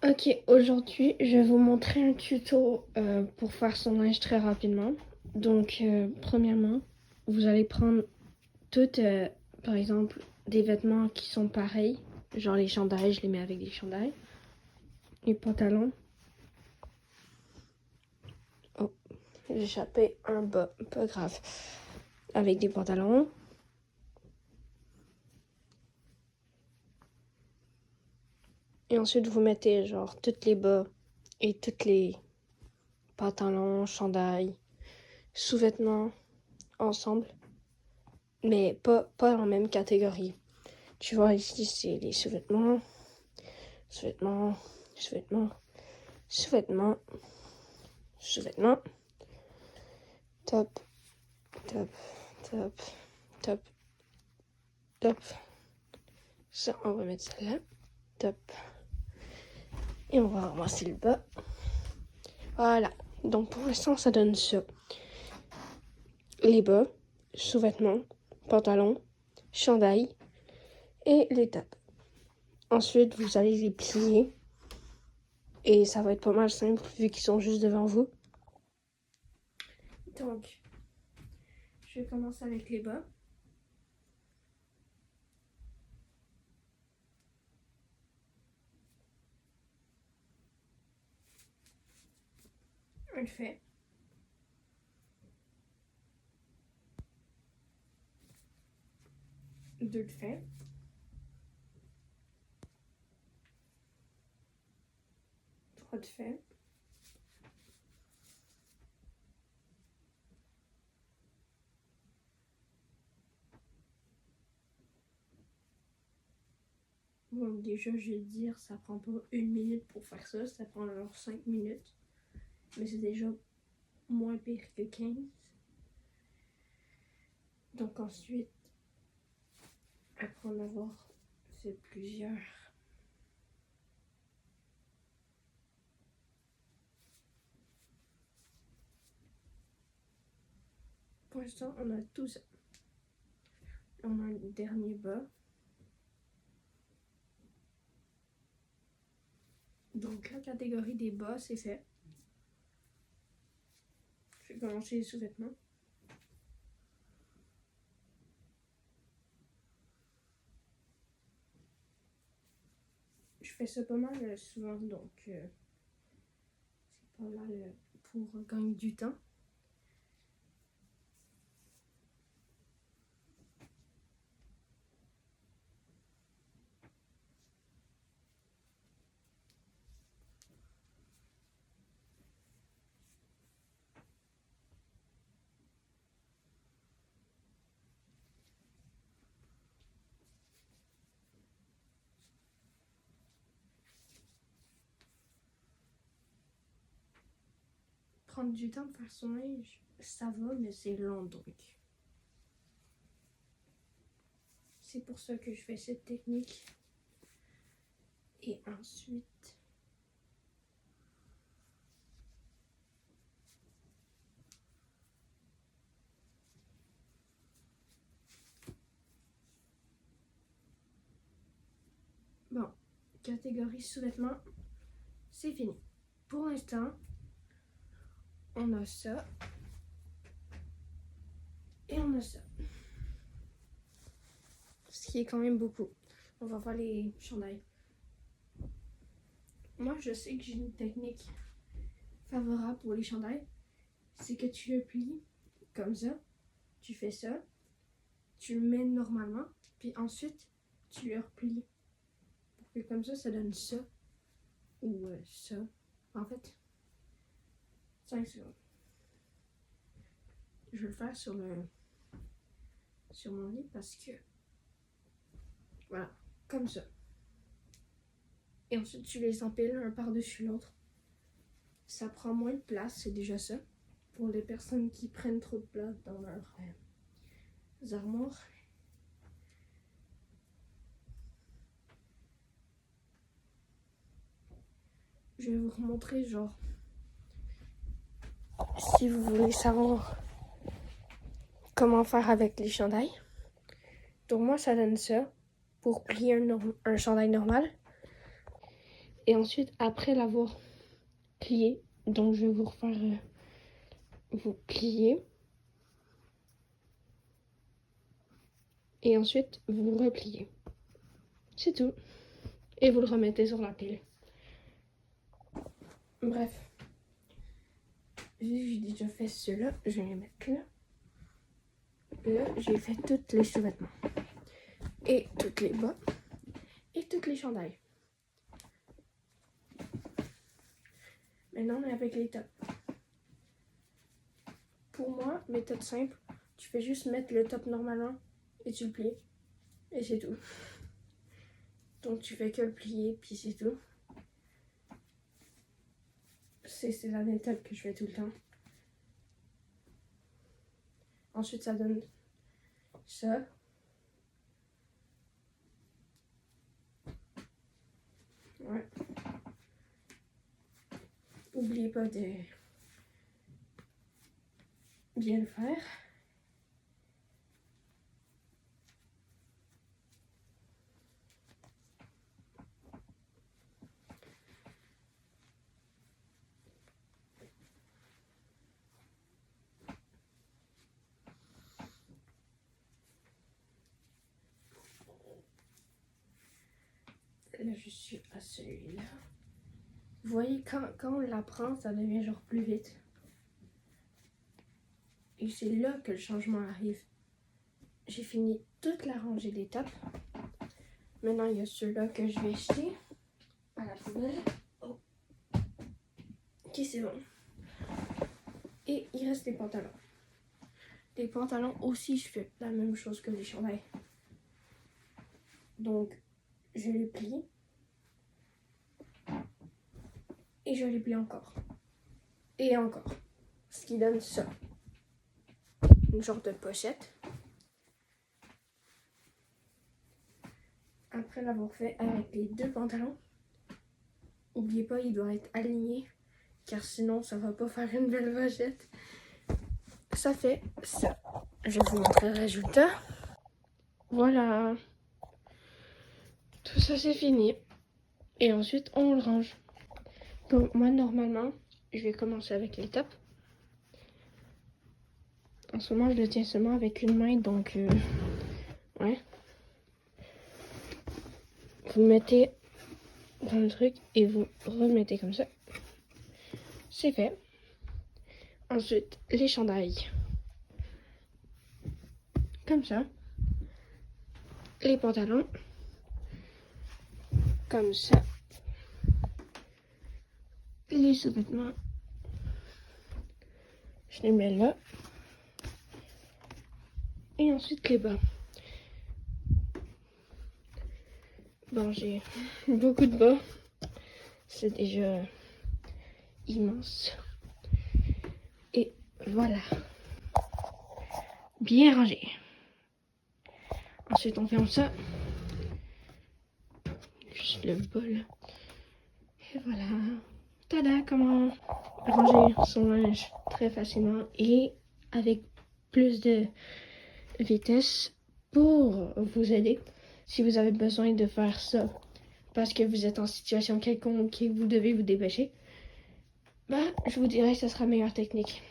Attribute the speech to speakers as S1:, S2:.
S1: Ok, aujourd'hui, je vais vous montrer un tuto pour faire son linge très rapidement. Donc, premièrement, vous allez prendre toutes, par exemple, des vêtements qui sont pareils. Genre les chandails, je les mets avec des chandails. Les pantalons. Oh, j'ai échappé un bas, pas grave. Avec des pantalons. Et ensuite, vous mettez genre toutes les bas et toutes les pantalons, chandails, sous-vêtements ensemble. Mais pas en même catégorie. Tu vois, ici, c'est les sous-vêtements, sous-vêtements, sous-vêtements, sous-vêtements, sous-vêtements. Top, top, top, top, top. Ça, on va mettre ça là. Top. Et on va ramasser le bas. Voilà. Donc, pour l'instant, ça donne ça. Les bas, sous-vêtements, pantalons, chandail et les tops. Ensuite, vous allez les plier. Et ça va être pas mal simple vu qu'ils sont juste devant vous. Donc, je vais commencer avec les bas. On le fait. Deux le fait. Trois de fait. Bon, déjà, je vais dire, ça prend pas 1 minute pour faire ça, ça prend genre 5 minutes. Mais c'est déjà moins pire que 15. Donc ensuite, après en avoir fait plusieurs, pour l'instant, on a tout ça. On a le dernier bas. Donc la catégorie des bas, c'est fait. Je vais commencer les sous-vêtements. Je fais ça pas mal souvent, donc c'est pas mal pour gagner du temps. Prendre du temps de faire son linge, ça va, mais c'est long donc. C'est pour ça que je fais cette technique. Et ensuite, bon, catégorie sous-vêtements, c'est fini. Pour l'instant, on a ça. Et on a ça. Ce qui est quand même beaucoup. On va voir les chandails. Moi, je sais que j'ai une technique favorable pour les chandails. C'est que tu le plies comme ça. Tu fais ça. Tu le mets normalement. Puis ensuite, tu le replies. Pour que comme ça donne ça. Ou ça. En fait, 5 secondes. Je vais le faire sur mon lit parce que voilà, comme ça. Et ensuite, tu les empiles un par-dessus l'autre. Ça prend moins de place, c'est déjà ça. Pour les personnes qui prennent trop de place dans leurs armoires. Je vais vous remontrer, genre, si vous voulez savoir comment faire avec les chandails. Donc moi, ça donne ça pour plier un chandail normal. Et ensuite, après l'avoir plié, donc je vais vous refaire vous plier. Et ensuite, vous repliez. C'est tout. Et vous le remettez sur la pile. Bref. J'ai déjà fait ceux-là. Je vais les mettre là. Là, j'ai fait tous les sous-vêtements. Et toutes les bas. Et toutes les chandails. Maintenant, on est avec les tops. Pour moi, méthode simple, tu fais juste mettre le top normalement et tu le plies. Et c'est tout. Donc tu fais que le plier, puis c'est tout. C'est la méthode que je fais tout le temps. Ensuite, ça donne ça. Ouais. N'oubliez pas de bien le faire. Là, je suis à celui-là. Vous voyez, quand on la prend, ça devient genre plus vite. Et c'est là que le changement arrive. J'ai fini toute la rangée des tops. Maintenant, il y a ceux-là que je vais jeter à la poubelle. Oh. Ok, c'est bon. Et il reste les pantalons. Les pantalons aussi, je fais la même chose que les chandails. Donc, je les plie. Et je les plie encore. Et encore. Ce qui donne ça. Une genre de pochette. Après l'avoir fait avec les deux pantalons, n'oubliez pas, il doit être aligné. Car sinon, ça va pas faire une belle pochette. Ça fait ça. Je vais vous montrer le résultat. Voilà. Tout ça, c'est fini. Et ensuite, on le range. Donc, moi, normalement, je vais commencer avec les tops. En ce moment, je le tiens seulement avec une main, donc, ouais. Vous le mettez dans le truc et vous remettez comme ça. C'est fait. Ensuite, les chandails. Comme ça. Les pantalons. Comme ça. Les sous-vêtements. Je les mets là. Et ensuite les bas. Bon, j'ai beaucoup de bas. C'est déjà immense. Et voilà. Bien rangé. Ensuite, on ferme ça. Juste le bol. Et voilà. Tada, comment ranger son linge très facilement et avec plus de vitesse pour vous aider si vous avez besoin de faire ça parce que vous êtes en situation quelconque et vous devez vous dépêcher. Bah, je vous dirais que ce sera meilleure technique.